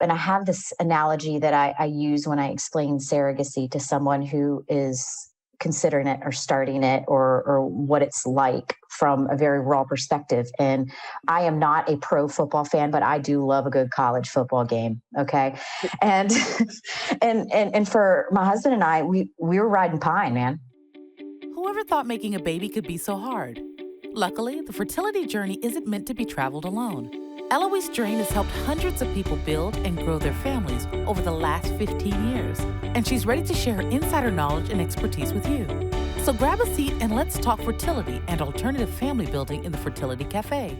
And I have this analogy that I use when I explain surrogacy to someone who is considering it or starting it, or what it's like from a very raw perspective. And I am not a pro football fan, but I do love a good college football game. Okay. And and for my husband and I, we were riding pine, man. Whoever thought making a baby could be so hard? Luckily, the fertility journey isn't meant to be traveled alone. Eloise Drane has helped hundreds of people build and grow their families over the last 15 years, and she's ready to share her insider knowledge and expertise with you. So grab a seat and let's talk fertility and alternative family building in the Fertility Cafe.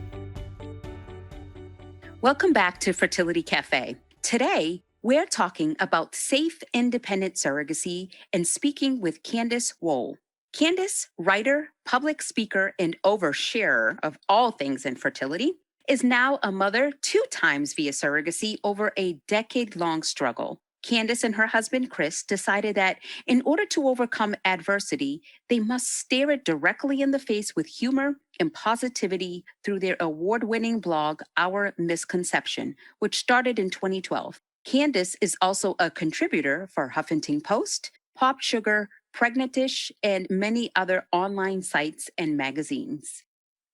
Welcome back to Fertility Cafe. Today, we're talking about safe, independent surrogacy and speaking with Candace Wohl. Candace, writer, public speaker, and oversharer of all things infertility, is now a mother 2 times via surrogacy over a decade-long struggle. Candace and her husband, Chris, decided that in order to overcome adversity, they must stare it directly in the face with humor and positivity through their award-winning blog, Our Misconception, which started in 2012. Candace is also a contributor for Huffington Post, POPSUGAR, Pregnantish, and many other online sites and magazines.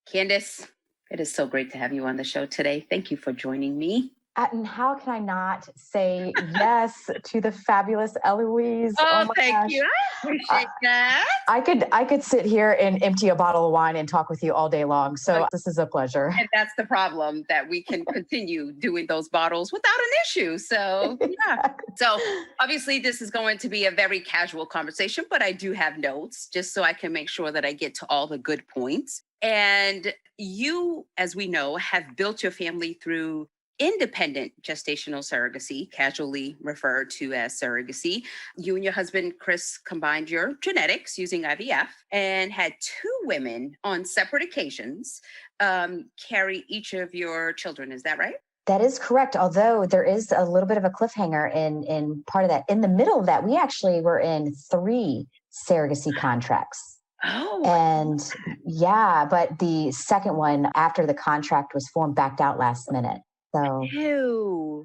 Candace, it is so great to have you on the show today. Thank you for joining me. And how can I not say yes to the fabulous Eloise? Oh, thank you. I appreciate that. I could sit here and empty a bottle of wine and talk with you all day long. So this is a pleasure. And that's the problem, that we can continue doing those bottles without an issue. So, yeah. So obviously this is going to be a very casual conversation, but I do have notes just so I can make sure that I get to all the good points. And you, as we know, have built your family through independent gestational surrogacy, casually referred to as surrogacy. You and your husband, Chris, combined your genetics using IVF and had 2 women on separate occasions carry each of your children. Is that right? That is correct. Although there is a little bit of a cliffhanger in part of that. In the middle of that, we actually were in 3 surrogacy contracts. Oh. And yeah, but the second one after the contract was formed backed out last minute. So,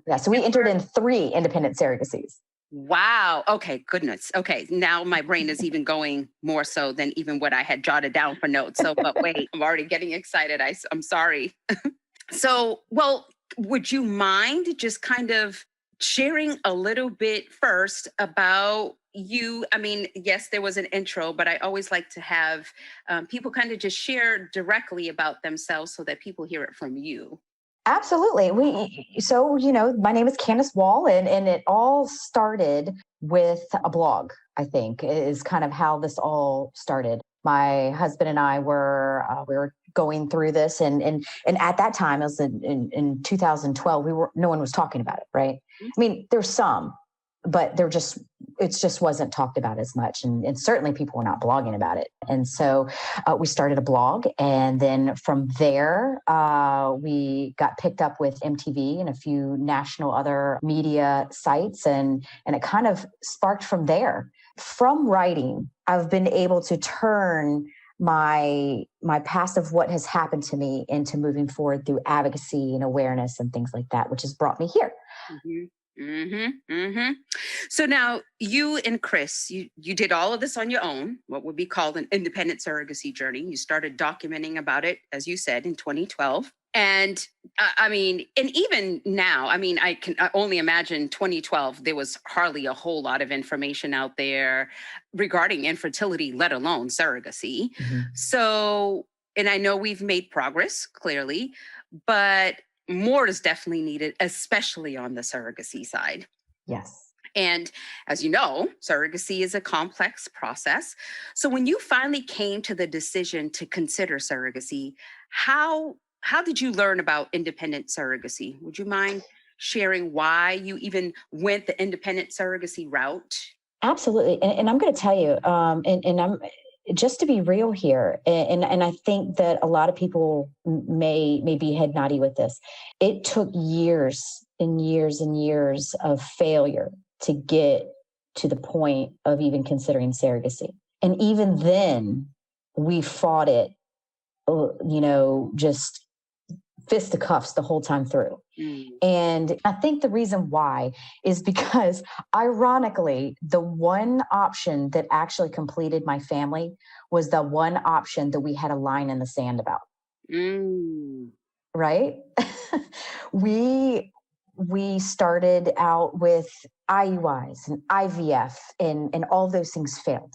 yeah, so we entered in 3 independent surrogacies. Wow. Okay. Goodness. Okay. Now my brain is even going more so than even what I had jotted down for notes. So, but wait, I'm already getting excited. I'm sorry. So, well, would you mind just kind of sharing a little bit first about you? I mean, yes, there was an intro, but I always like to have people kind of just share directly about themselves so that people hear it from you. Absolutely. My name is Candace Wohl, and it all started with a blog, I think, is kind of how this all started. My husband and I were going through this, and at that time, it was in 2012, no one was talking about it, right? I mean, there's some, but it just wasn't talked about as much. And certainly people were not blogging about it. And so we started a blog. And then from there, we got picked up with MTV and a few national other media sites. And it kind of sparked from there. From writing, I've been able to turn my past of what has happened to me into moving forward through advocacy and awareness and things like that, which has brought me here. Mm-hmm. Mm-hmm, mm-hmm. So now you and Chris, you did all of this on your own, what would be called an independent surrogacy journey. You started documenting about it, as you said, in 2012. And and even now, I can only imagine 2012, there was hardly a whole lot of information out there regarding infertility, let alone surrogacy. Mm-hmm. So, and I know we've made progress, clearly, but more is definitely needed, especially on the surrogacy side. Yes. And as you know, surrogacy is a complex process. So when you finally came to the decision to consider surrogacy, how did you learn about independent surrogacy? Would you mind sharing why you even went the independent surrogacy route? Absolutely. And I'm going to tell you, and I'm just to be real here, and I think that a lot of people may be head noddy with this. It took years and years and years of failure to get to the point of even considering surrogacy. And even then, we fought it, just fisticuffs the whole time through. And I think the reason why is because, ironically, the one option that actually completed my family was the one option that we had a line in the sand about. Right? We started out with IUIs and IVF, and all those things failed.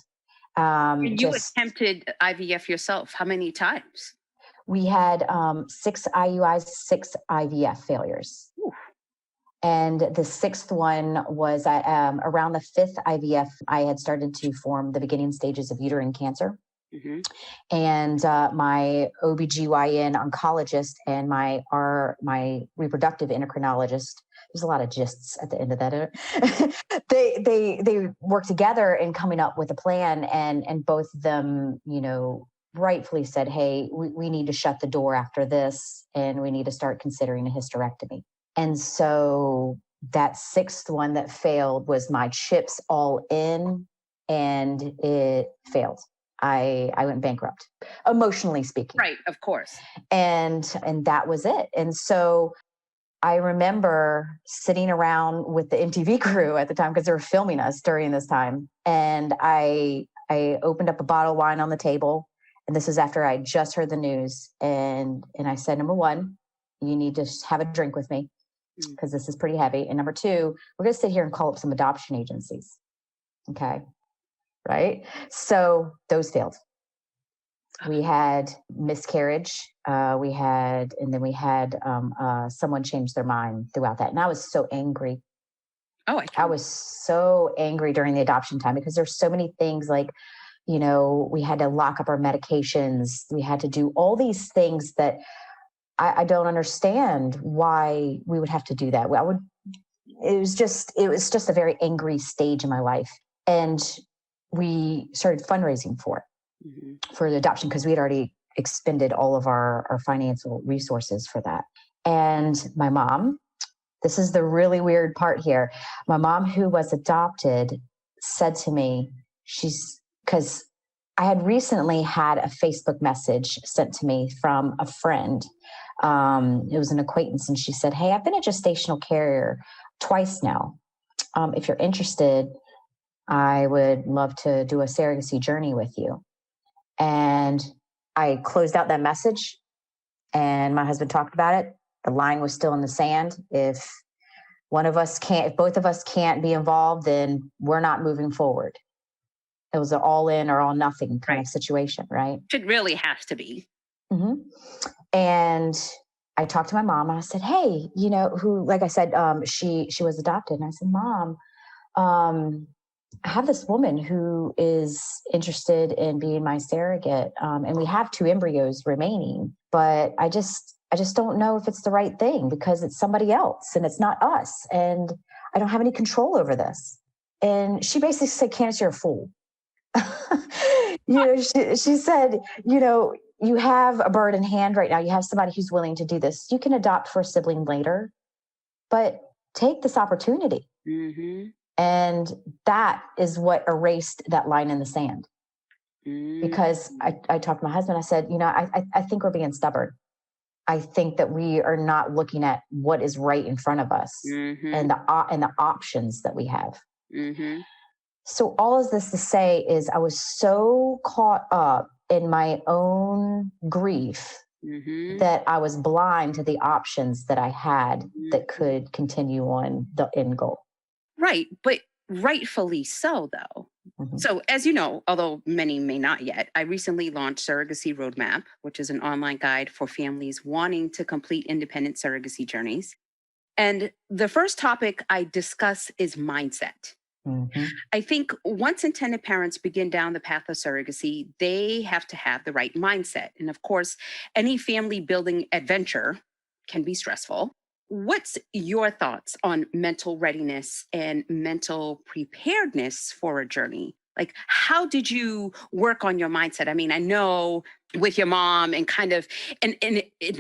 You attempted IVF yourself. How many times? We had 6 IUIs, 6 IVF failures. Ooh. And the 6th one was around the 5th IVF, I had started to form the beginning stages of uterine cancer. And my OBGYN oncologist and my reproductive endocrinologist, there's a lot of gists at the end of that. they worked together in coming up with a plan, and both of them, rightfully said, hey, we need to shut the door after this, and we need to start considering a hysterectomy. And so that 6th one that failed was my chips all in, and it failed. I went bankrupt, emotionally speaking. Right, of course. And that was it. And so I remember sitting around with the MTV crew at the time, because they were filming us during this time. And I opened up a bottle of wine on the table. And this is after I just heard the news. And I said, number 1, you need to have a drink with me, because this is pretty heavy. And number 2, we're going to sit here and call up some adoption agencies. Okay. Right. So those failed. We had miscarriage. We had someone change their mind throughout that. And I was so angry. I was so angry during the adoption time, because there's so many things like, we had to lock up our medications. We had to do all these things that I don't understand why we would have to do that. It was just a very angry stage in my life. And we started fundraising for the adoption, because we had already expended all of our financial resources for that. And my mom, this is the really weird part here. My mom, who was adopted, said to me, because I had recently had a Facebook message sent to me from a friend. It was an acquaintance. And she said, hey, I've been a gestational carrier twice now. If you're interested, I would love to do a surrogacy journey with you. And I closed out that message, and my husband talked about it. The line was still in the sand. If both of us can't be involved, then we're not moving forward. It was an all in or all nothing kind of situation, right? It really has to be. And I talked to my mom, and I said, hey, like I said, she was adopted. And I said, Mom, I have this woman who is interested in being my surrogate. And we have 2 embryos remaining, but I just don't know if it's the right thing, because it's somebody else and it's not us. And I don't have any control over this. And she basically said, Candace, you're a fool. She said, you have a bird in hand right now. You have somebody who's willing to do this. You can adopt for a sibling later, but take this opportunity. And that is what erased that line in the sand. Because I talked to my husband. I said, I think we're being stubborn. I think that we are not looking at what is right in front of us and the options that we have. So all of this to say is, I was so caught up in my own grief that I was blind to the options that I had that could continue on the end goal. Right. But rightfully so, though. So as you know, although many may not yet, I recently launched Surrogacy Roadmap, which is an online guide for families wanting to complete independent surrogacy journeys. And the first topic I discuss is mindset. I think once intended parents begin down the path of surrogacy, they have to have the right mindset. And of course, any family building adventure can be stressful. What's your thoughts on mental readiness and mental preparedness for a journey? Like, how did you work on your mindset? I mean, I know with your mom and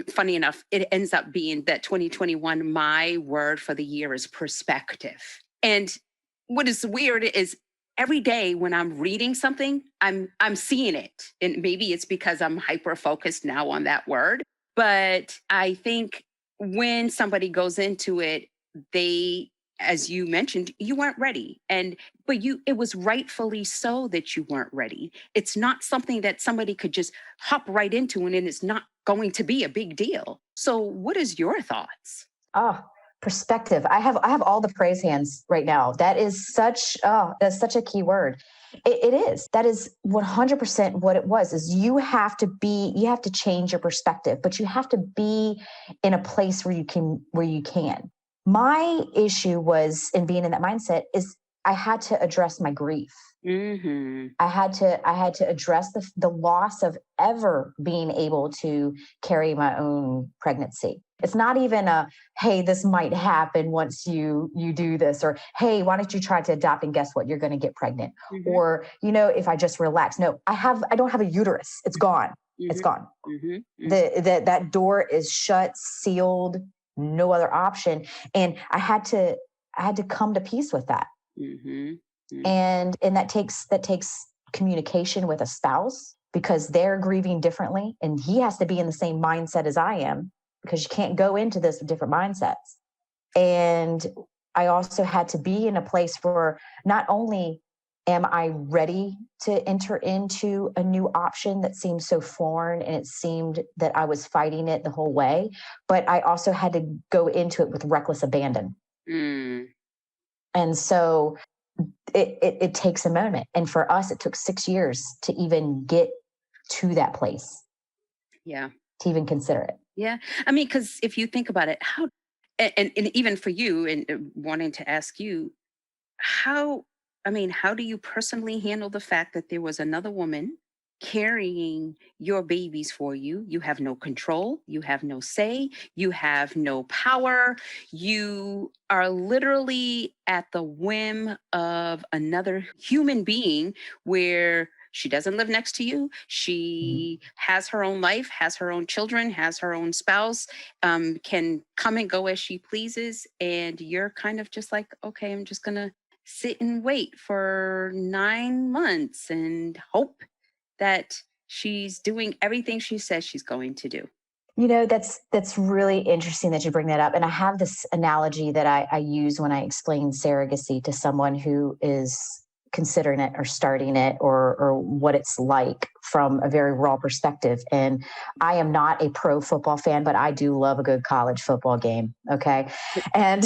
funny enough, it ends up being that 2021, my word for the year is perspective. And what is weird is every day when I'm reading something, I'm seeing it. And maybe it's because I'm hyper-focused now on that word. But I think when somebody goes into it, they, as you mentioned, you weren't ready. But it was rightfully so that you weren't ready. It's not something that somebody could just hop right into, and it's not going to be a big deal. So what is your thoughts? Oh, perspective. I have all the praise hands right now. That's such a key word. It is. That is 100% what it was, is you have to change your perspective, but you have to be in a place where you can. My issue was in being in that mindset is I had to address my grief. Mm-hmm. I had to address the loss of ever being able to carry my own pregnancy. It's not even hey, this might happen once you do this, or hey, why don't you try to adopt and guess what, you're going to get pregnant. Mm-hmm. Or, if I just relax. No, I don't have a uterus. It's gone. Mm-hmm. It's gone. Mm-hmm. That door is shut, sealed, no other option. And I had to come to peace with that. Mm-hmm. Mm-hmm. And that takes communication with a spouse, because they're grieving differently, and he has to be in the same mindset as I am, because you can't go into this with different mindsets. And I also had to be in a place where not only am I ready to enter into a new option that seemed so foreign, and it seemed that I was fighting it the whole way, but I also had to go into it with reckless abandon. Mm. And so it takes a moment. And for us, it took 6 years to even get to that place. Yeah. To even consider it. Yeah. I mean, because if you think about it, and even for you, and wanting to ask you, how do you personally handle the fact that there was another woman carrying your babies for you? You have no control, you have no say, you have no power. You are literally at the whim of another human being, where she doesn't live next to you. She has her own life, has her own children, has her own spouse, can come and go as she pleases. And you're kind of just like, okay, I'm just going to sit and wait for 9 months and hope that she's doing everything she says she's going to do. That's really interesting that you bring that up. And I have this analogy that I use when I explain surrogacy to someone who is considering it or starting it, or what it's like from a very raw perspective. And I am not a pro football fan, but I do love a good college football game. Okay. And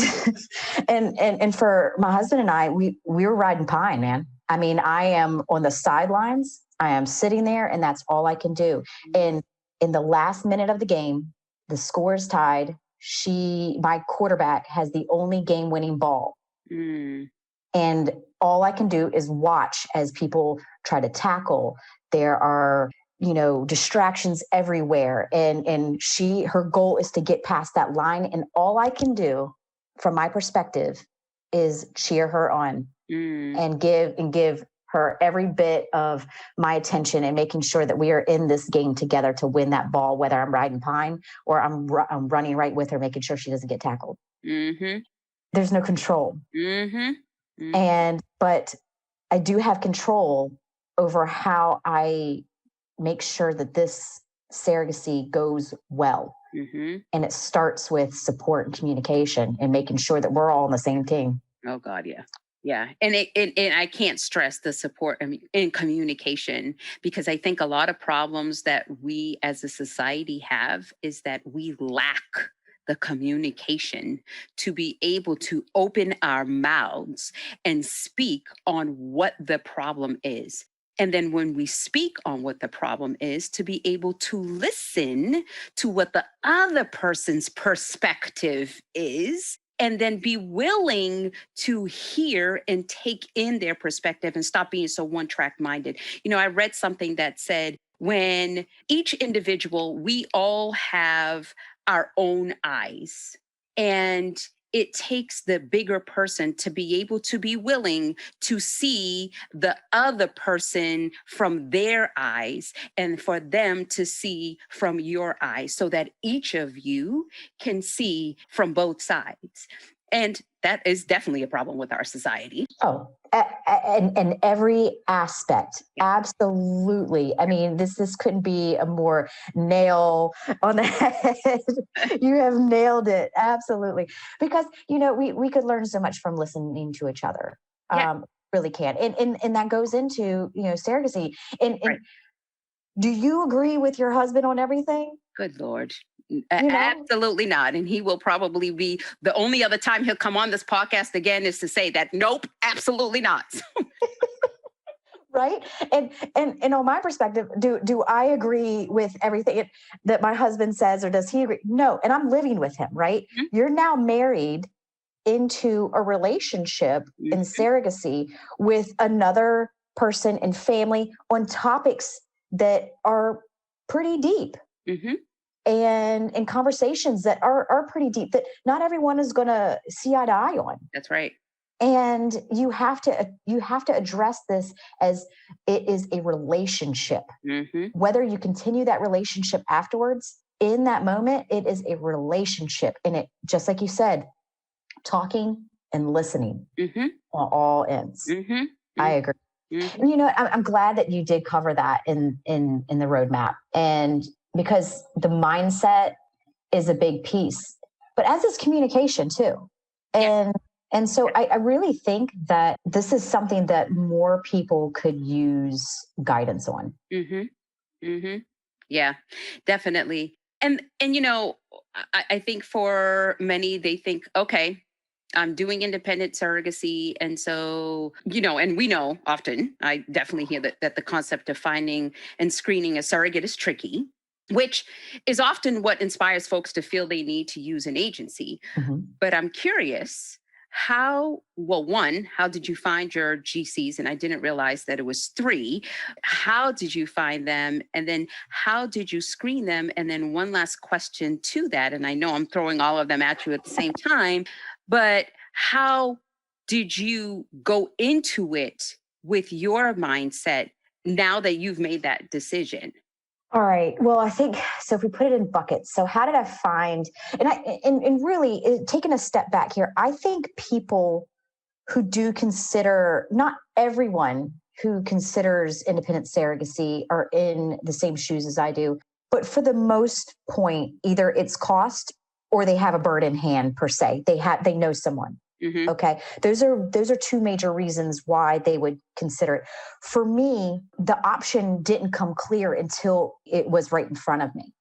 and for my husband and I, we were riding pine, man. I mean, I am on the sidelines. I am sitting there, and that's all I can do. And in the last minute of the game, the score is tied. My quarterback has the only game-winning ball. Mm. And all I can do is watch as people try to tackle. There are, distractions everywhere. And her goal is to get past that line. And all I can do from my perspective is cheer her on and give her every bit of my attention, and making sure that we are in this game together to win that ball, whether I'm riding pine or I'm running right with her, making sure she doesn't get tackled. Mm-hmm. There's no control. Mm-hmm. Mm-hmm. But I do have control over how I make sure that this surrogacy goes well. Mm-hmm. And it starts with support and communication, and making sure that we're all on the same team. Oh God, yeah. Yeah. And I can't stress the support in communication, because I think a lot of problems that we as a society have is that we lack the communication to be able to open our mouths and speak on what the problem is. And then when we speak on what the problem is, to be able to listen to what the other person's perspective is, and then be willing to hear and take in their perspective, and stop being so one-track minded. I read something that said, when each individual, we all have our own eyes, and it takes the bigger person to be able to be willing to see the other person from their eyes, and for them to see from your eyes, so that each of you can see from both sides. And that is definitely a problem with our society. Oh, and every aspect. Absolutely. I mean, this couldn't be a more nail on the head. You have nailed it. Absolutely. Because, we could learn so much from listening to each other. Yeah. Really can. And that goes into, surrogacy. And Right. Do you agree with your husband on everything? Good Lord. Absolutely not. And he will probably be the only other time he'll come on this podcast again is to say that, nope, absolutely not. Right. And on my perspective, do I agree with everything that my husband says, or does he agree? No. And I'm living with him, right? Mm-hmm. You're now married into a relationship in surrogacy with another person and family on topics that are pretty deep. Mm-hmm. And conversations that are pretty deep that not everyone is going to see eye to eye on. That's right. And you have to address this as it is a relationship. Mm-hmm. Whether you continue that relationship afterwards, in that moment, it is a relationship. And it, just like you said, talking and listening on all ends. Mm-hmm. I agree. Mm-hmm. And, I'm glad that you did cover that in the roadmap. And because the mindset is a big piece, but as is communication too. And so I really think that this is something that more people could use guidance on. Mm-hmm. Mm-hmm. Yeah, definitely. And I think for many, they think, okay, I'm doing independent surrogacy. And so, and we know often, I definitely hear that the concept of finding and screening a surrogate is tricky, which is often what inspires folks to feel they need to use an agency. Mm-hmm. But I'm curious, how did you find your GCs? And I didn't realize that it was 3. How did you find them? And then how did you screen them? And then one last question to that, and I know I'm throwing all of them at you at the same time, but how did you go into it with your mindset now that you've made that decision? All right. Well, I think so. If we put it in buckets, so how did I find? And really taking a step back here, I think people who do consider, not everyone who considers independent surrogacy are in the same shoes as I do, but for the most point, either it's cost or they have a bird in hand per se. They know someone. Mm-hmm. Okay. Those are 2 major reasons why they would consider it. For me, the option didn't come clear until it was right in front of me.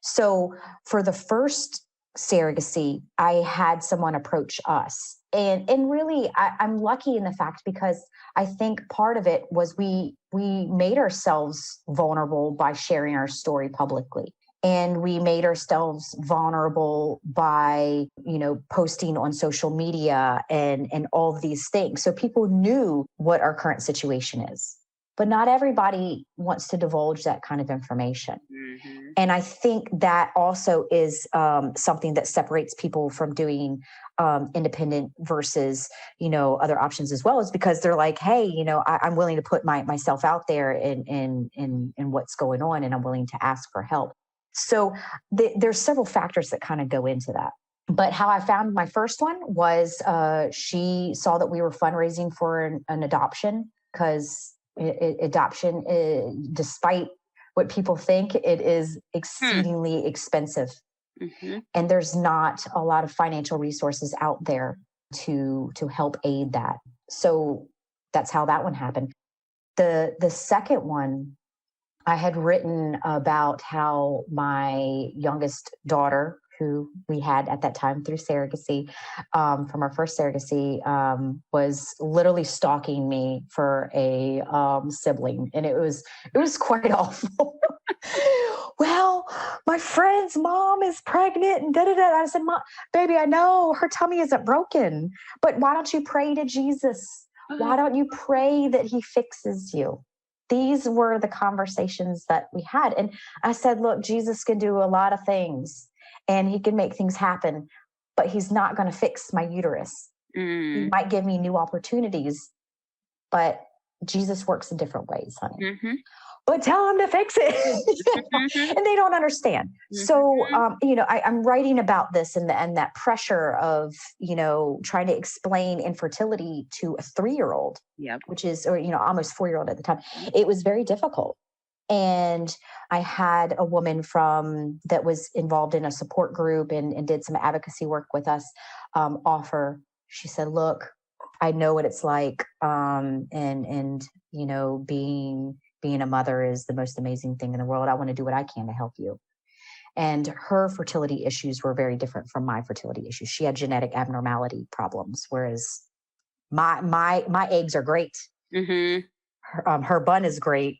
So for the first surrogacy, I had someone approach us. And really, I'm lucky in the fact because I think part of it was we made ourselves vulnerable by sharing our story publicly. And we made ourselves vulnerable by, posting on social media and all of these things. So people knew what our current situation is. But not everybody wants to divulge that kind of information. Mm-hmm. And I think that also is something that separates people from doing independent versus, other options as well, is because they're like, hey, I'm willing to put myself out there in what's going on, and I'm willing to ask for help. So there's several factors that kind of go into that. But how I found my first one was she saw that we were fundraising for an adoption, because adoption, despite what people think, it is exceedingly expensive. Mm-hmm. And there's not a lot of financial resources out there to help aid that. So that's how that one happened. The second one, I had written about how my youngest daughter, who we had at that time through surrogacy, from our first surrogacy, was literally stalking me for a sibling. And it was quite awful. Well, my friend's mom is pregnant and da-da-da. I said, Mom, baby, I know her tummy isn't broken, but why don't you pray to Jesus? Why don't you pray that he fixes you? These were the conversations that we had. And I said, look, Jesus can do a lot of things and he can make things happen, but he's not going to fix my uterus. He might give me new opportunities, but Jesus works in different ways, honey. Mm-hmm. but tell them to fix it. Mhm. And they don't understand. Mhm. So, I'm writing about this and that pressure of, trying to explain infertility to a 3-year-old, Yep. which is, or, almost 4-year-old at the time. It was very difficult. And I had a woman that was involved in a support group and did some advocacy work with us, offer. She said, look, I know what it's like. And being a mother is the most amazing thing in the world. I want to do what I can to help you. And her fertility issues were very different from my fertility issues. She had genetic abnormality problems, whereas my eggs are great. Mhm. Her bun is great.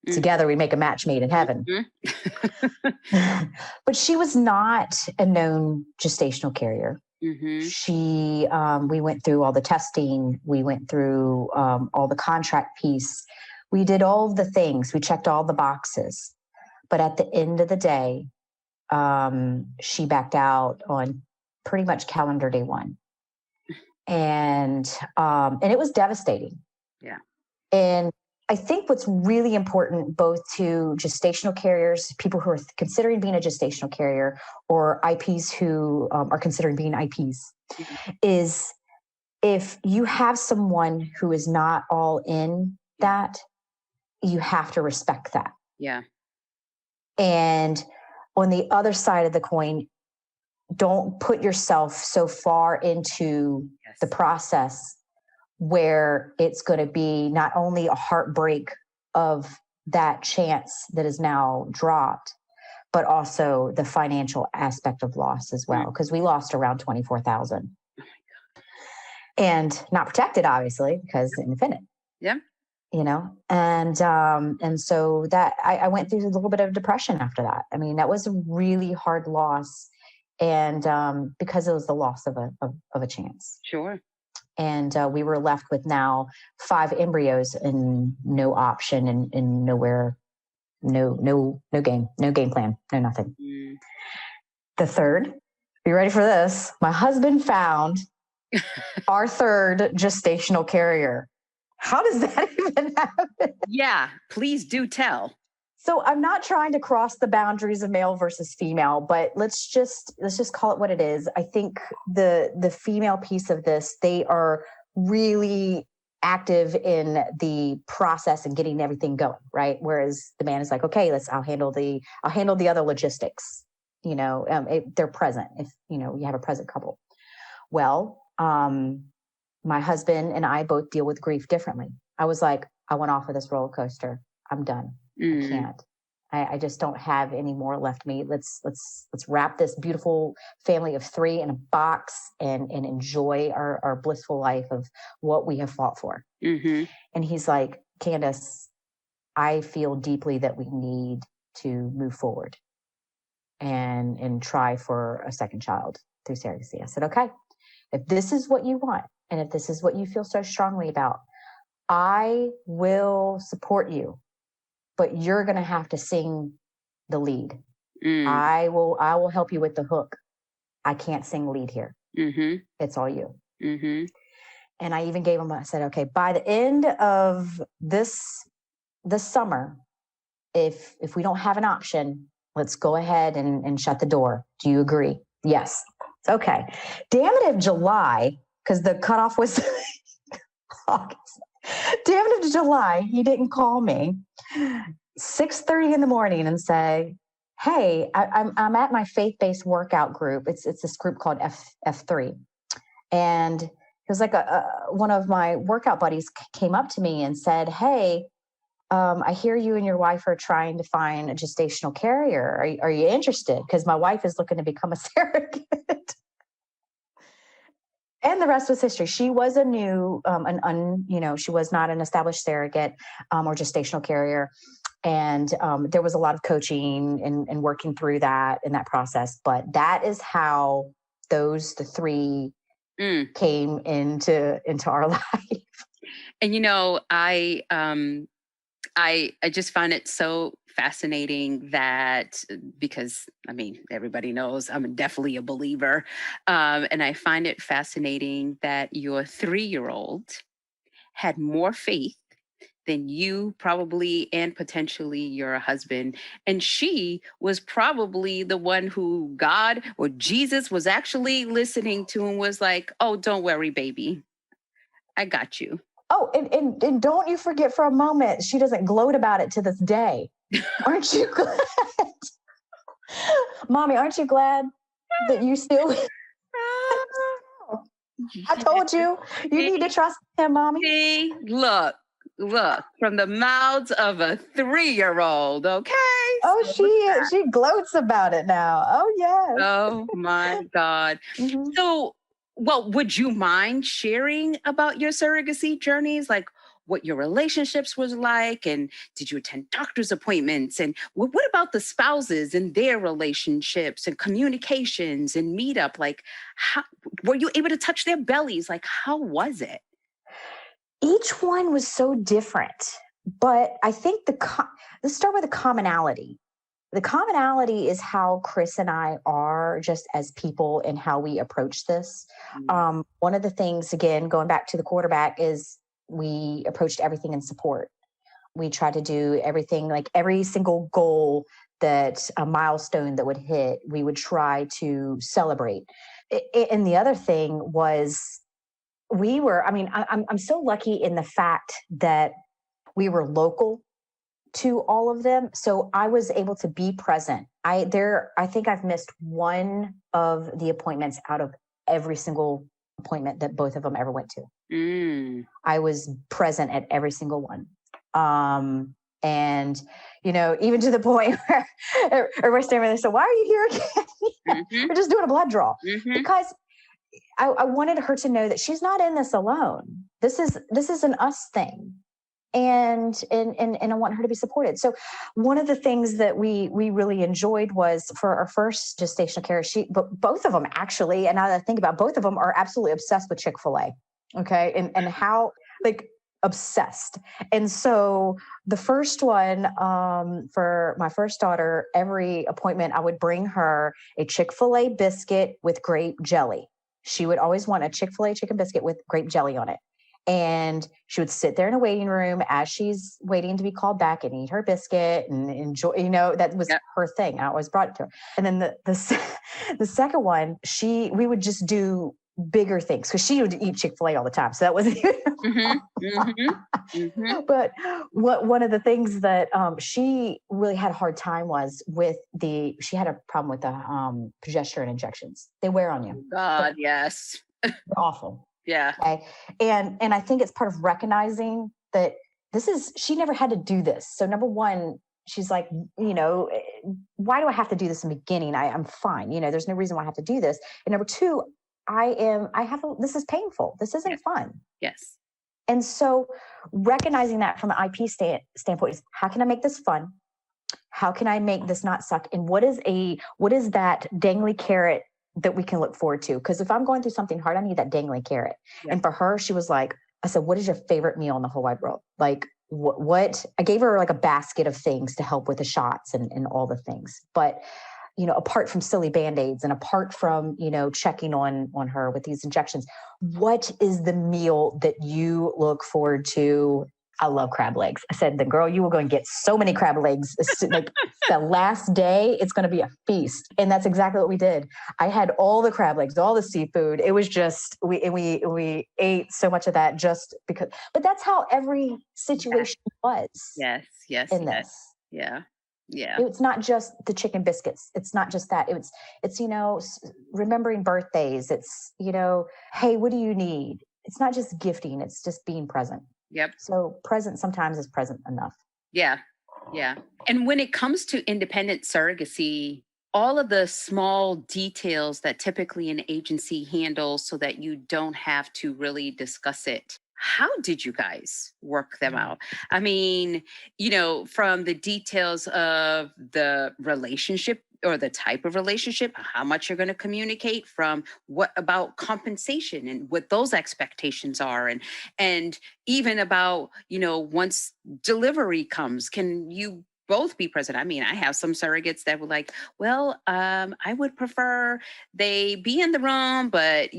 Together we make a match made in heaven. Mhm. But she was not a known gestational carrier. Mhm. We went through all the testing. We went through all the contract piece. We did all of the things. We checked all the boxes. But at the end of the day, she backed out on pretty much calendar day 1. And it was devastating. Yeah. And I think what's really important, both to gestational carriers, people who are considering being a gestational carrier, or IPs who are considering being IPs, is if you have someone who is not all in that, you have to respect that. Yeah. And on the other side of the coin, don't put yourself so far into the process where it's going to be not only a heartbreak of that chance that is now dropped, but also the financial aspect of loss as well. Because we lost around 24,000, and not protected, obviously, because independent. Yeah. And so that I went through a little bit of depression after that. I mean, that was a really hard loss, and because it was the loss of a chance. Sure. And we were left with now 5 embryos and no option and nowhere, no game plan, no nothing. The third, be ready for this. My husband found our 3rd gestational carrier. How does that even happen? Yeah, please do tell. So I'm not trying to cross the boundaries of male versus female, but let's just call it what it is. I think the female piece of this, they are really active in the process and getting everything going, right? Whereas the man is like, okay, I'll handle the other logistics. They're present if you have a present couple. Well, my husband and I both deal with grief differently. I was like, I went off of this roller coaster. I'm done. I can't. I just don't have any more left me. Let's wrap this beautiful family of 3 in a box and enjoy our blissful life of what we have fought for. And he's like, Candace, I feel deeply that we need to move forward and try for a second child through surrogacy. I said, okay, if this is what you want, and if this is what you feel so strongly about, I will support you, but you're going to have to sing the lead. I will help you with the hook. I can't sing lead here. It's all you. And I even gave him, I said, okay, by the end of this summer, if we don't have an option, let's go ahead and shut the door. Do you agree? Yes. Okay. Damn it, if July, because the cutoff was August. Damn it, if July, he didn't call me 6:30 in the morning and say, hey, I'm at my faith-based workout group. It's this group called F3. And it was like one of my workout buddies came up to me and said, hey, I hear you and your wife are trying to find a gestational carrier. Are you interested? Because my wife is looking to become a surrogate. And the rest was history. She was a new, she was not an established surrogate or gestational carrier. And there was a lot of coaching and working through that in that process. But that is how the 3 came into our life. And I just find it so fascinating that, because everybody knows I'm definitely a believer, and I find it fascinating that your 3-year-old had more faith than you probably and potentially your husband. And she was probably the one who God or Jesus was actually listening to and was like, oh, don't worry, baby. I got you. Oh, and don't you forget for a moment, she doesn't gloat about it to this day. Aren't you glad? Mommy, aren't you glad that you still... I told you, you need to trust him, Mommy. See, look, from the mouths of a 3-year-old, okay? Oh, So she gloats about it now. Oh, yes. oh my God. Mhm. So, well, would you mind sharing about your surrogacy journeys? Like what your relationships was like, and did you attend doctor's appointments? And what about the spouses and their relationships and communications and meetup? Like, how were you able to touch their bellies? Like, how was it? Each one was so different, but I think let's start with the commonality. The commonality is how Chris and I are just as people and how we approach this. One of the things, again, going back to the quarterback, is we approached everything in support. We tried to do everything, like every single goal, that a milestone that would hit, we would try to celebrate. And the other thing was, I'm so lucky in the fact that we were local to all of them. So I was able to be present. I think I've missed one of the appointments out of every single appointment that both of them ever went to. I was present at every single one. And, even to the point where everybody's standing there, so why are you here again? We're just doing a blood draw. Because I wanted her to know that she's not in this alone. This is an us thing. And I want her to be supported. So one of the things that we really enjoyed was, for our first gestational care, but both of them actually, and now that I think about, both of them are absolutely obsessed with Chick-fil-A. Okay. And how, like, obsessed. And so the first one, for my first daughter, every appointment, I would bring her a Chick-fil-A biscuit with grape jelly. She would always want a Chick-fil-A chicken biscuit with grape jelly on it. And she would sit there in a waiting room as she's waiting to be called back and eat her biscuit and enjoy, that was her thing. I always brought it to her. And then the second one, we would just do bigger things, because she would eat Chick-fil-A all the time. So that was, But one of the things that she really had a hard time was with she had a problem with the progesterone injections. They wear on you. God, yes. They're awful. Yeah. Okay. And I think it's part of recognizing that she never had to do this. So number one, she's like, why do I have to do this in the beginning? I'm fine. There's no reason why I have to do this. And number two, this is painful. This isn't fun. Yes. And so recognizing that from an IP standpoint is, how can I make this fun? How can I make this not suck? And what is that dangly carrot that we can look forward to? Because if I'm going through something hard, I need that dangly carrot. Yeah. And for her, she was like, I said, what is your favorite meal in the whole wide world? Like, what? I gave her like a basket of things to help with the shots and all the things. But, apart from silly Band-Aids and apart from, checking on her with these injections, what is the meal that you look forward to? I love crab legs. I said, then girl, you were going to get so many crab legs. Like the last day, it's going to be a feast. And that's exactly what we did. I had all the crab legs, all the seafood. It was just, we ate so much of that just because, but that's how every situation was. Yes. In this. Yeah. Yeah. It's not just the chicken biscuits. It's not just that. It's remembering birthdays. It's, hey, what do you need? It's not just gifting. It's just being present. Yep. So present sometimes is present enough. Yeah. Yeah. And when it comes to independent surrogacy, all of the small details that typically an agency handles so that you don't have to really discuss it, how did you guys work them out? I mean, from the details of the relationship or the type of relationship, how much you're going to communicate, from what about compensation and what those expectations are. And even about, once delivery comes, can you both be present. I mean, I have some surrogates that were like, well, I would prefer they be in the room, but,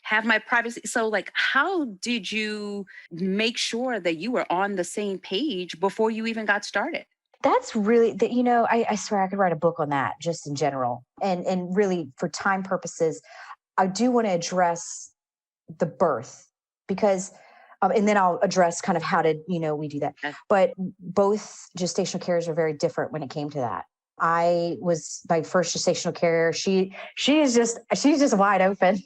have my privacy. So like, how did you make sure that you were on the same page before you even got started? That's really, I swear I could write a book on that just in general. And really for time purposes, I do want to address the birth because, and then I'll address kind of how did, we do that. Okay. But both gestational carriers are very different when it came to that. I was my first gestational carrier. She's just wide open.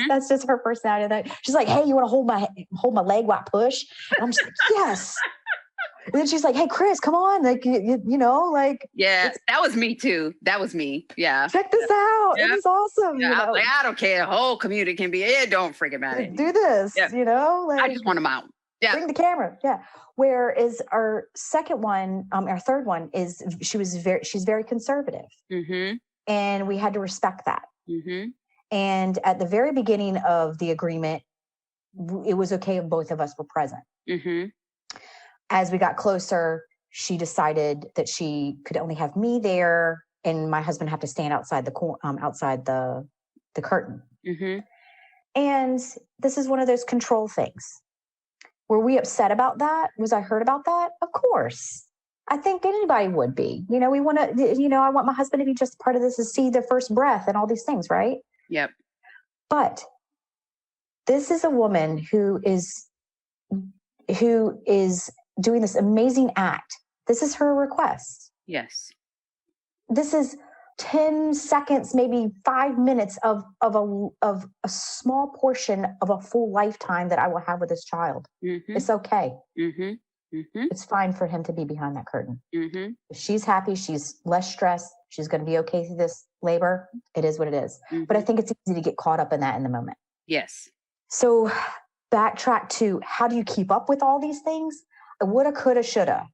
That's just her personality. That she's like, hey, you want to hold my leg while I push? And I'm just like, yes. And then she's like, hey, Chris, come on. Like, like. Yeah, that was me too. That was me. Yeah. Check this out. Yeah. It was awesome. Yeah, I was like, I don't care. The whole community can be, don't freaking matter. Do this, Yeah. like. I just want them out. Yeah. Bring the camera. Yeah. Whereas our second one, our third one is, she's very conservative. Mm-hmm. And we had to respect that. Mm-hmm. And at the very beginning of the agreement, it was okay if both of us were present. Mm-hmm. As we got closer, she decided that she could only have me there and my husband have to stand outside the curtain. Mm-hmm. And this is one of those control things. Were we upset about that? Was I hurt about that? Of course. I think anybody would be. We want to, I want my husband to be just part of this, to see their first breath and all these things, right? Yep. But this is a woman who is doing this amazing act. This is her request. Yes. This is 10 seconds, maybe 5 minutes of a small portion of a full lifetime that I will have with this child. Mm-hmm. It's okay. Mm-hmm. Mm-hmm. It's fine for him to be behind that curtain. Mm-hmm. If she's happy, she's less stressed, she's going to be okay through this labor. It is what it is. Mm-hmm. But I think it's easy to get caught up in that in the moment. Yes. So backtrack to, how do you keep up with all these things? Woulda, coulda, shoulda.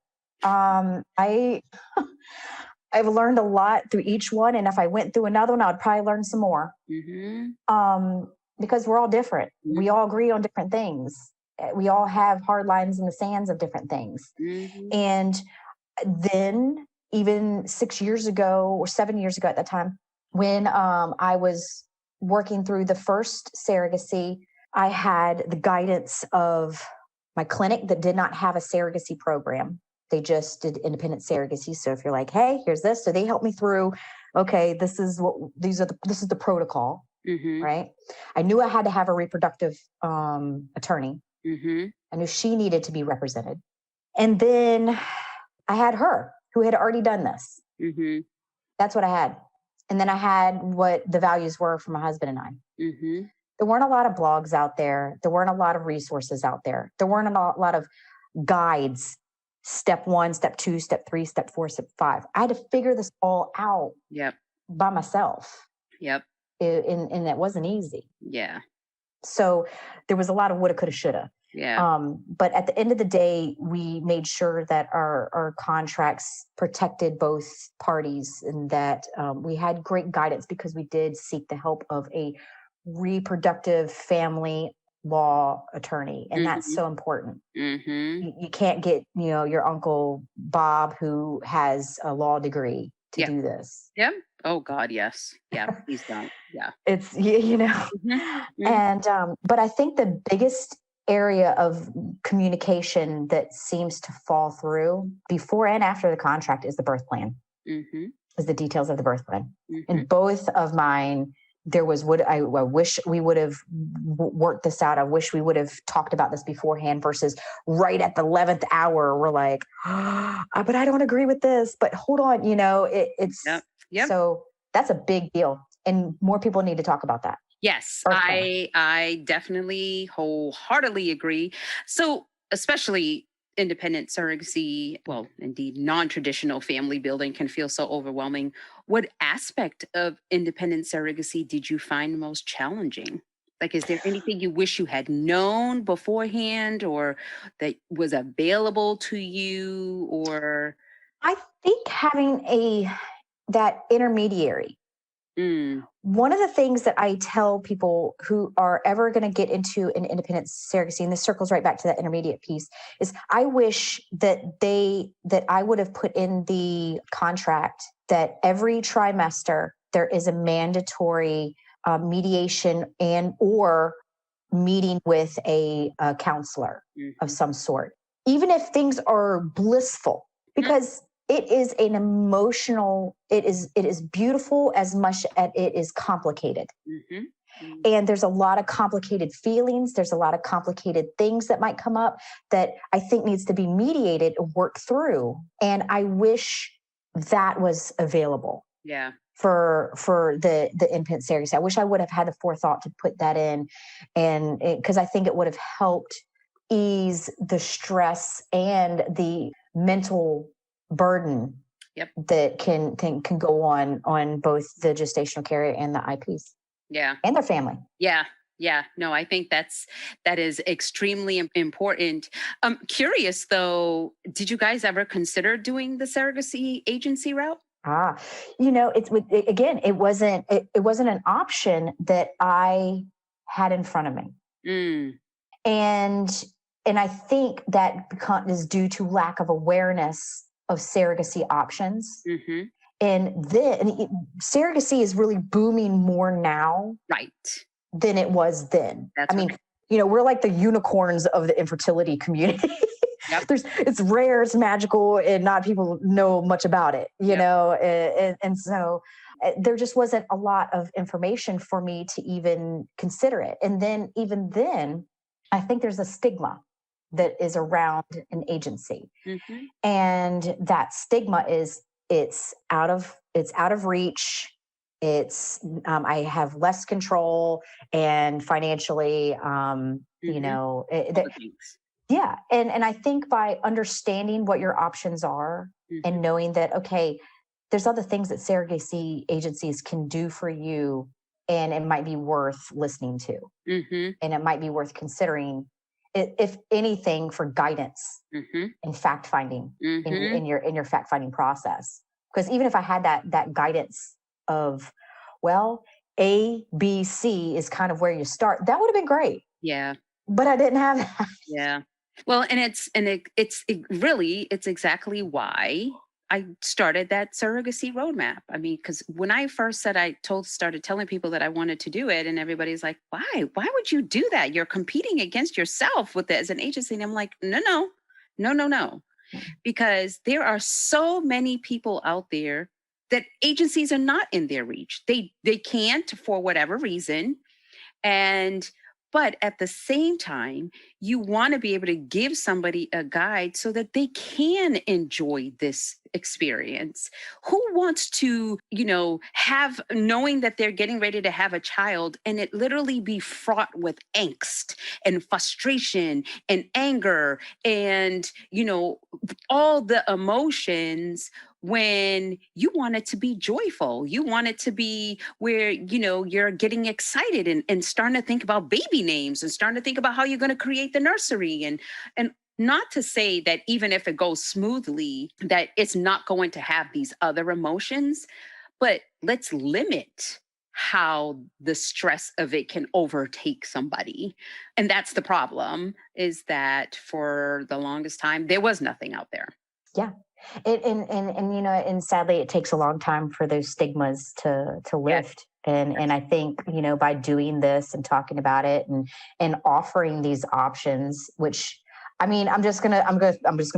I've learned a lot through each one. And if I went through another one, I would probably learn some more. Mm-hmm. Because we're all different. Mm-hmm. We all agree on different things. We all have hard lines in the sands of different things. Mm-hmm. And then even 6 years ago or 7 years ago at that time, when I was working through the first surrogacy, I had the guidance of my clinic that did not have a surrogacy program. They just did independent surrogacy. So if you're like, hey, here's this. So they helped me through, okay, this is the protocol, Mm-hmm. right? I knew I had to have a reproductive attorney. Mm-hmm. I knew she needed to be represented. And then I had her who had already done this. Mm-hmm. That's what I had. And then I had what the values were for my husband and I. Mm-hmm. There weren't a lot of blogs out there. There weren't a lot of resources out there. There weren't a lot of guides. Step 1, step 2, step 3, step 4, step 5. I had to figure this all out Yep. by myself. Yep. And it wasn't easy. Yeah. So there was a lot of woulda, coulda, shoulda. Yeah. But at the end of the day, we made sure that our contracts protected both parties and that we had great guidance because we did seek the help of a reproductive family law attorney. And that's so important. Mm-hmm. You can't get, your Uncle Bob who has a law degree to do this. Yep. Oh God, yes. Yeah, please don't. Yeah. It's, Mm-hmm. And, but I think the biggest area of communication that seems to fall through before and after the contract is the birth plan, Mm-hmm. is the details of the birth plan. Mm-hmm. And both of mine, there was I wish we would have worked this out. I wish we would have talked about this beforehand versus right at the 11th hour. We're like, but I don't agree with this, but hold on, it's Yep. So that's a big deal. And more people need to talk about that. Yes, I definitely wholeheartedly agree. So especially independent surrogacy, well, indeed, non-traditional family building can feel so overwhelming. What aspect of independent surrogacy did you find most challenging? Like, is there anything you wish you had known beforehand or that was available to you? Or I think having that intermediary Mm. One of the things that I tell people who are ever going to get into an independent surrogacy, and this circles right back to that intermediate piece, is I wish that I would have put in the contract that every trimester there is a mandatory mediation and or meeting with a counselor of some sort, even if things are blissful, because it is an emotional, it is beautiful as much as it is complicated. And there's a lot of complicated feelings. There's a lot of complicated things that might come up that I think needs to be mediated and worked through. And I wish that was available. Yeah. For the infant surrogacy. I wish I would have had the forethought to put that in, and because I think it would have helped ease the stress and the mental burden that can go on both the gestational carrier and the IPs. Yeah. And their family. Yeah. Yeah. No, I think that is extremely important. I'm curious though, did you guys ever consider doing the surrogacy agency route? It wasn't an option that I had in front of me. And I think that is due to lack of awareness of surrogacy options. And then surrogacy is really booming more now, right, than it was then. We're like the unicorns of the infertility community. It's rare, it's magical, and not people know much about it, you know? And so there just wasn't a lot of information for me to even consider it. And then, even then, I think there's a stigma that is around an agency. And that stigma is it's out of reach. It's I have less control, and financially, yeah. And I think by understanding what your options are and knowing that, okay, there's other things that surrogacy agencies can do for you, and it might be worth listening to. And it might be worth considering, if anything, for guidance and fact finding in your fact finding process. Because even if I had that guidance of, well, A, B, C is kind of where you start, that would have been great. Yeah. But I didn't have that. Yeah. Well, and it's exactly why I started that surrogacy roadmap. I mean, because when I first said started telling people that I wanted to do it, and everybody's like, why? Why would you do that? You're competing against yourself with it as an agency. And I'm like, no. Because there are so many people out there that agencies are not in their reach. They can't, for whatever reason. But at the same time, you want to be able to give somebody a guide so that they can enjoy this experience. Who wants to, have, knowing that they're getting ready to have a child, and it literally be fraught with angst and frustration and anger and, all the emotions, when you want it to be joyful, you want it to be where, you're getting excited and starting to think about baby names and starting to think about how you're going to create the nursery. And not to say that even if it goes smoothly, that it's not going to have these other emotions, but let's limit how the stress of it can overtake somebody. And that's the problem, is that for the longest time, there was nothing out there. Yeah. And sadly, it takes a long time for those stigmas to lift. Yes. And I think, by doing this and talking about it and offering these options, which, I'm just gonna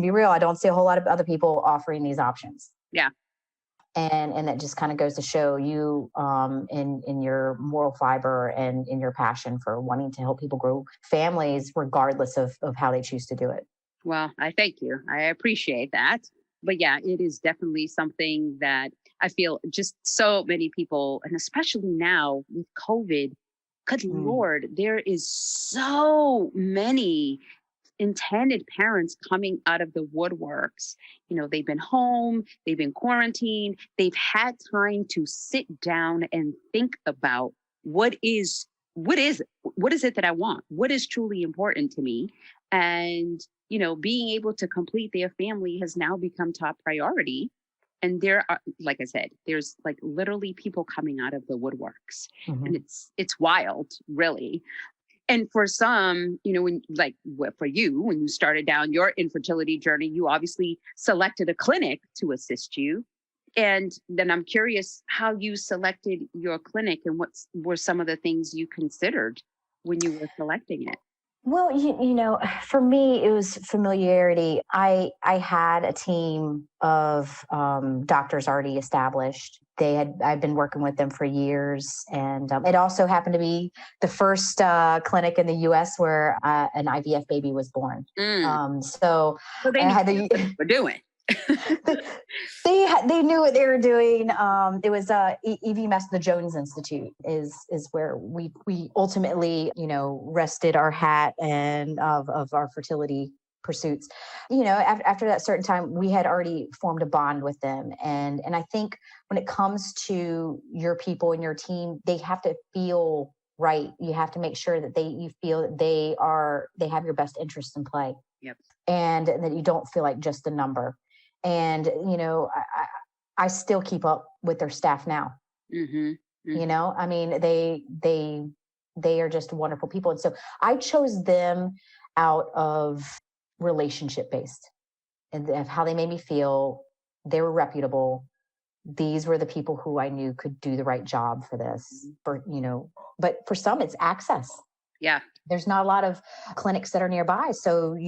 be real. I don't see a whole lot of other people offering these options. Yeah. And that just kind of goes to show you in your moral fiber and in your passion for wanting to help people grow families, regardless of how they choose to do it. Well, I thank you. I appreciate that. But yeah, it is definitely something that I feel just so many people, and especially now with COVID, good Lord, there is so many intended parents coming out of the woodworks. They've been home, they've been quarantined, they've had time to sit down and think about what is it that I want? What is truly important to me? And being able to complete their family has now become top priority. And there are, like I said, there's like literally people coming out of the woodworks, and it's wild, really. And for some, when for you, when you started down your infertility journey, you obviously selected a clinic to assist you. And then I'm curious how you selected your clinic and what were some of the things you considered when you were selecting it. Well, for me, it was familiarity. I had a team of doctors already established. I've been working with them for years. And it also happened to be the first clinic in the U.S. where an IVF baby was born. So they I had knew what they were doing. they knew what they were doing. It was EVMS, the Jones Institute, is where we ultimately rested our hat and of our fertility pursuits. After that certain time, we had already formed a bond with them, and I think when it comes to your people and your team, they have to feel right. You have to make sure that you feel that they have your best interests in play. Yep. And that you don't feel like just a number. And, I still keep up with their staff now. I mean, they are just wonderful people. And so I chose them out of relationship based and of how they made me feel. They were reputable. These were the people who I knew could do the right job for this, but for some it's access. Yeah. There's not a lot of clinics that are nearby. So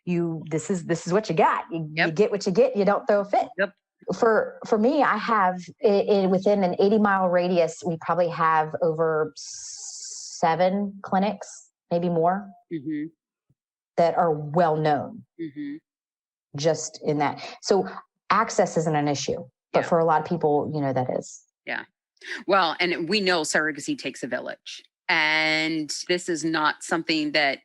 this is what you got. You get what you get. You don't throw a fit. Yep. For me, I have within an 80-mile radius, we probably have over 7 clinics, maybe more, that are well known. Just in that. So access isn't an issue, but for a lot of people, that is. Yeah. Well, and we know surrogacy takes a village. And this is not something that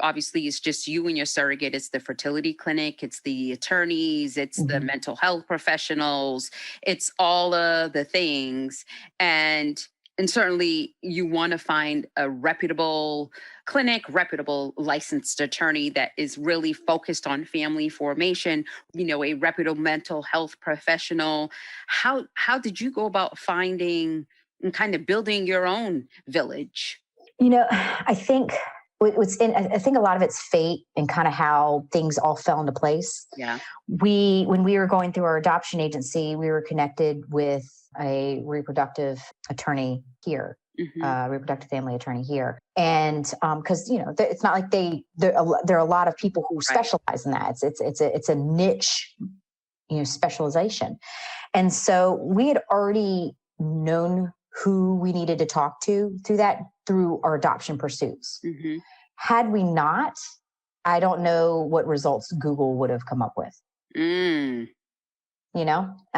obviously is just you and your surrogate. It's the fertility clinic. It's the attorneys. It's the mental health professionals. It's all of the things. And certainly you want to find a reputable clinic, reputable licensed attorney that is really focused on family formation, a reputable mental health professional. How did you go about finding and kind of building your own village? I think I think a lot of it's fate and kind of how things all fell into place. Yeah. When we were going through our adoption agency, we were connected with a reproductive attorney here, reproductive family attorney here. And because, it's not like there are a lot of people who specialize in that. It's a niche, specialization. And so we had already known who we needed to talk to through our adoption pursuits. Had we not, I don't know what results Google would have come up with. I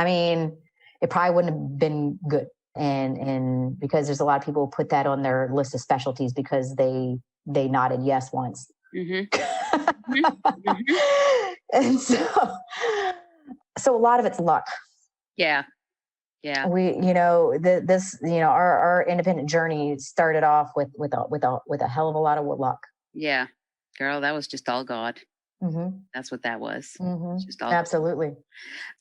mean, it probably wouldn't have been good. And because there's a lot of people who put that on their list of specialties because they nodded yes once. And so a lot of it's luck. Yeah. Yeah. We, our independent journey started off with a hell of a lot of luck. Yeah. Girl, that was just all God. That's what that was. Just all Absolutely. God.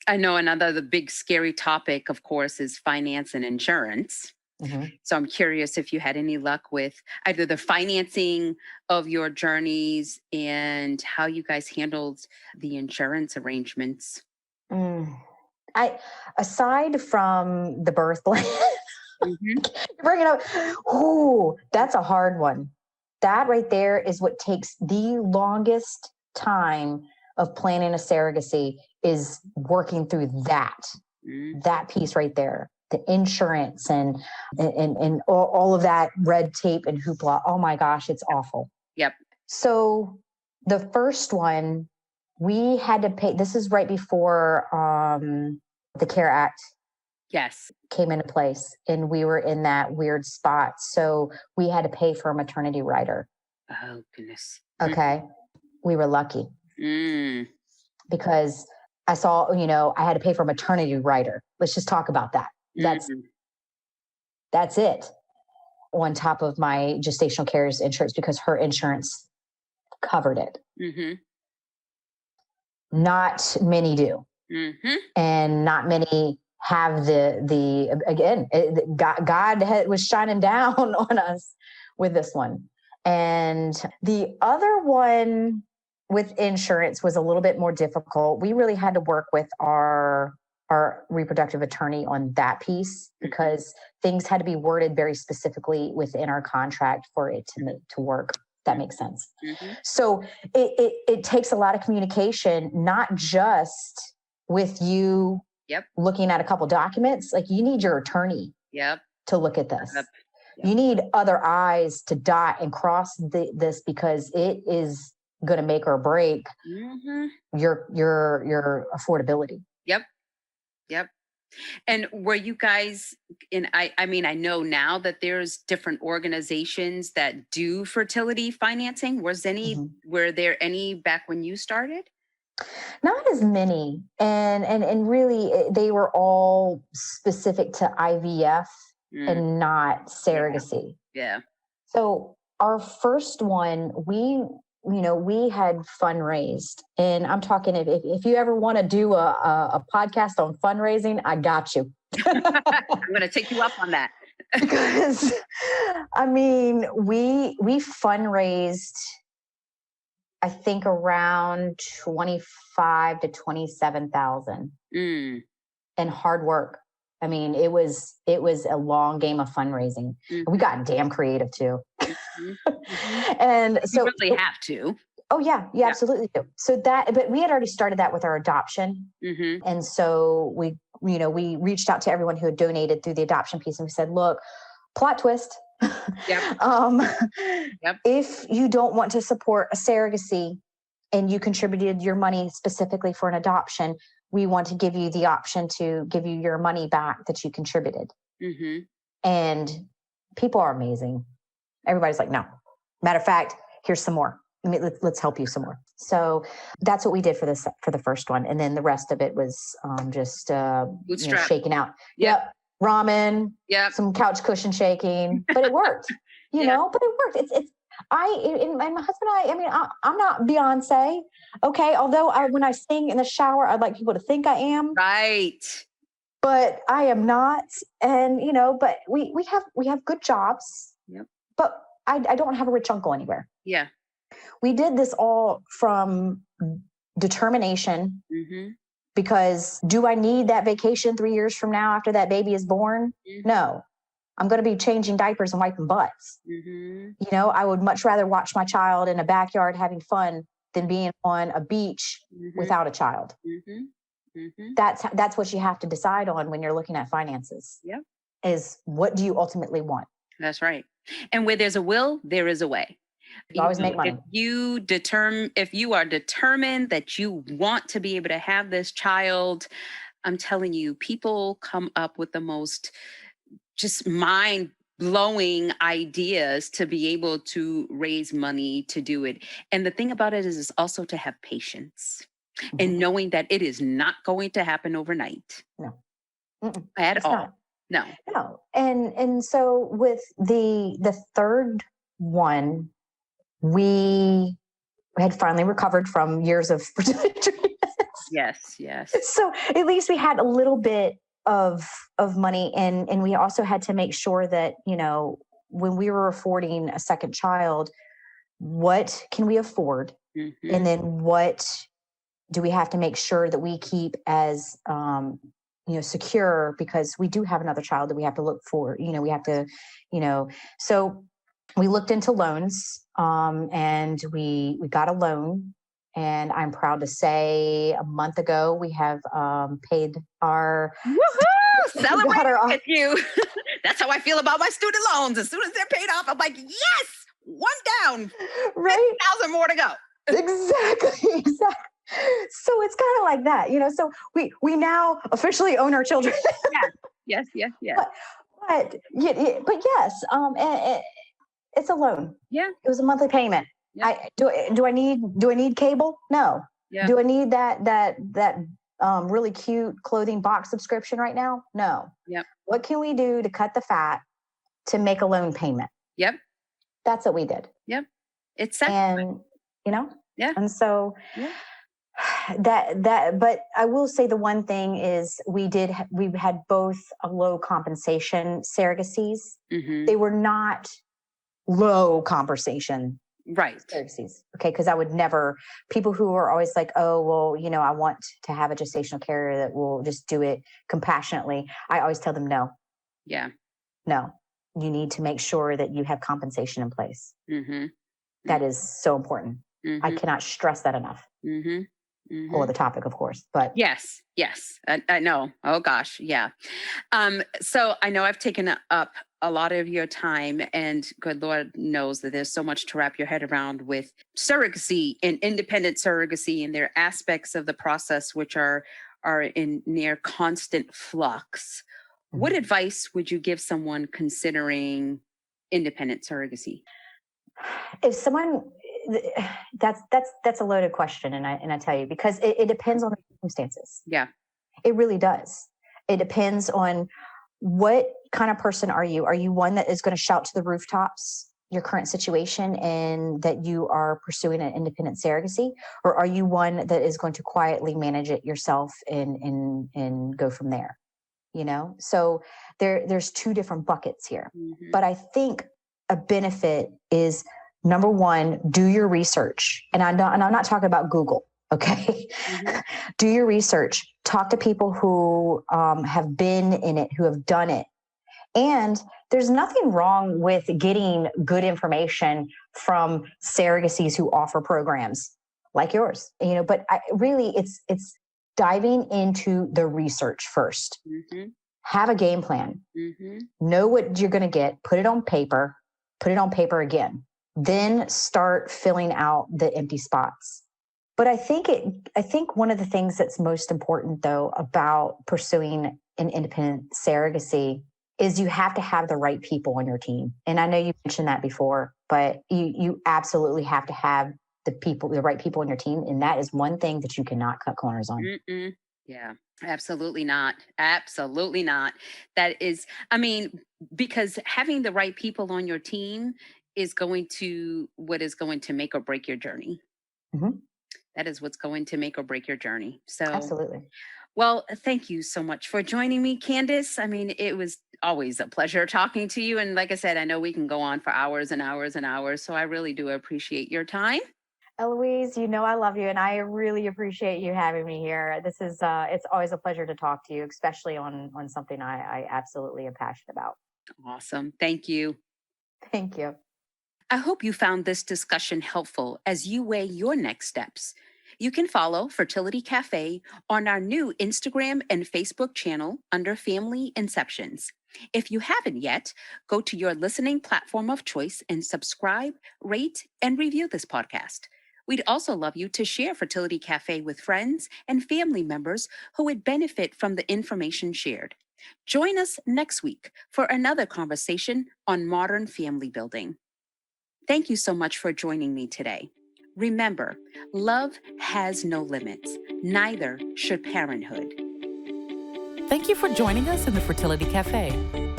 I know the big scary topic, of course, is finance and insurance. So I'm curious if you had any luck with either the financing of your journeys and how you guys handled the insurance arrangements. Aside from the birth plan, bring it up. Ooh, that's a hard one. That right there is what takes the longest time of planning a surrogacy, is working through that piece right there. The insurance and all of that red tape and hoopla. Oh my gosh, it's awful. Yep. So the first one, we had to pay. This is right before the CARE Act came into place, and we were in that weird spot. So we had to pay for a maternity rider. Oh, goodness. Okay. We were lucky because I saw, I had to pay for a maternity rider. Let's just talk about that. That's it. On top of my gestational carer's insurance, because her insurance covered it. Not many do. And not many have God was shining down on us with this one. And the other one with insurance was a little bit more difficult. We really had to work with our reproductive attorney on that piece because things had to be worded very specifically within our contract for it to work. That makes sense. So it takes a lot of communication, not just with you looking at a couple documents. Like, you need your attorney to look at this. You need other eyes to dot and cross this, because it is going to make or break your affordability. Yep. And were you guys I mean, I know now that there's different organizations that do fertility financing. Were there any back when you started? Not as many. And really they were all specific to IVF and not surrogacy. Yeah. So our first one, we had fundraised, and I'm talking, if you ever want to do a podcast on fundraising, I got you. I'm going to take you up on that. Because I mean, we fundraised, I think, around 25 to 27,000 and hard work. I mean, it was a long game of fundraising. We got damn creative too. And so you really have to. Oh yeah, absolutely do. So but we had already started that with our adoption. And so we reached out to everyone who had donated through the adoption piece, and we said, look, plot twist. If you don't want to support a surrogacy and you contributed your money specifically for an adoption, we want to give you the option to give you your money back that you contributed. And people are amazing. Everybody's like, no. Matter of fact, here's some more. Let's help you some more. So that's what we did for the first one. And then the rest of it was just shaking out. Ramen, some couch cushion shaking, but it worked, but it worked. My husband and I, I'm not Beyonce. Okay. Although when I sing in the shower, I'd like people to think I am. Right. But I am not. And, but we have good jobs, but I don't have a rich uncle anywhere. Yeah. We did this all from determination. Because do I need that vacation 3 years from now after that baby is born? No. I'm going to be changing diapers and wiping butts. I would much rather watch my child in a backyard having fun than being on a beach without a child. That's what you have to decide on when you're looking at finances. Is what do you ultimately want? That's right. And where there's a will, there is a way. You always make money. If you are determined that you want to be able to have this child, I'm telling you, people come up with the most just mind-blowing ideas to be able to raise money to do it. And the thing about it is also to have patience and knowing that it is not going to happen overnight. No. At all. No. And so with the third one, we had finally recovered from years of fertility treatments. Yes. So at least we had a little bit of money, and we also had to make sure that, when we were affording a second child, what can we afford? And then what do we have to make sure that we keep as secure, because we do have another child that we have to look for, we have to, so we looked into loans, and we got a loan, and I'm proud to say a month ago, we have paid our... Woohoo! Celebrate with you. That's how I feel about my student loans. As soon as they're paid off, I'm like, yes, one down, right? 50,000 more to go. Exactly. So it's kind of like that, so we now officially own our children. Yes. But yes, it's a loan. Yeah. It was a monthly payment. Yeah. Do I need cable? No. Yeah. Do I need that really cute clothing box subscription right now? No. Yep. What can we do to cut the fat to make a loan payment? Yep. That's what we did. Yep. It's and Yeah. And so but I will say the one thing is we had both a low compensation surrogacies. Mm-hmm. They were not low compensation Right. surrogacies. Okay. Because I would never, people who are always like, oh, well, I want to have a gestational carrier that will just do it compassionately. I always tell them no. Yeah. No, you need to make sure that you have compensation in place. Mm-hmm. That is so important. Mm-hmm. I cannot stress that enough. Mm-hmm. Mm-hmm. Or the topic, of course, but yes, I know. Oh gosh, yeah. So I know I've taken up a lot of your time, and good Lord knows that there's so much to wrap your head around with surrogacy and independent surrogacy, and their aspects of the process which are in near constant flux. Mm-hmm. What advice would you give someone considering independent surrogacy? If someone, that's a loaded question, and I tell you, because it depends on the circumstances. Yeah, it really does. It depends on what kind of person are you. Are you one that is going to shout to the rooftops your current situation and that you are pursuing an independent surrogacy, or are you one that is going to quietly manage it yourself and go from there? So there's two different buckets here. Mm-hmm. But I think a benefit is, number one, do your research. And I'm not talking about Google, okay? Mm-hmm. Do your research. Talk to people who have been in it, who have done it. And there's nothing wrong with getting good information from surrogacies who offer programs like yours, but it's diving into the research first. Mm-hmm. Have a game plan. Mm-hmm. Know what you're going to get. Put it on paper again. Then start filling out the empty spots. But I think one of the things that's most important, though, about pursuing an independent surrogacy is you have to have the right people on your team. And I know you mentioned that before, but you absolutely have to have the right people on your team. And that is one thing that you cannot cut corners on. Mm-mm. Yeah, absolutely not. Absolutely not. That is, because having the right people on your team is what is going to make or break your journey. Mm-hmm. That is what's going to make or break your journey. So absolutely. Well, thank you so much for joining me, Candace. It was always a pleasure talking to you. And like I said, I know we can go on for hours and hours and hours. So I really do appreciate your time. Eloise, I love you, and I really appreciate you having me here. This is it's always a pleasure to talk to you, especially on something I absolutely am passionate about. Awesome. Thank you. Thank you. I hope you found this discussion helpful as you weigh your next steps. You can follow Fertility Cafe on our new Instagram and Facebook channel under Family Inceptions. If you haven't yet, go to your listening platform of choice and subscribe, rate, and review this podcast. We'd also love you to share Fertility Cafe with friends and family members who would benefit from the information shared. Join us next week for another conversation on modern family building. Thank you so much for joining me today. Remember, love has no limits. Neither should parenthood. Thank you for joining us in the Fertility Cafe.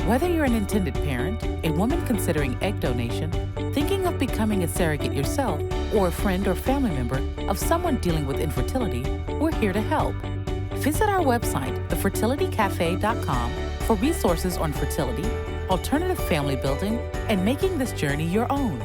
Whether you're an intended parent, a woman considering egg donation, thinking of becoming a surrogate yourself, or a friend or family member of someone dealing with infertility, we're here to help. Visit our website, thefertilitycafe.com, for resources on fertility, alternative family building, and making this journey your own.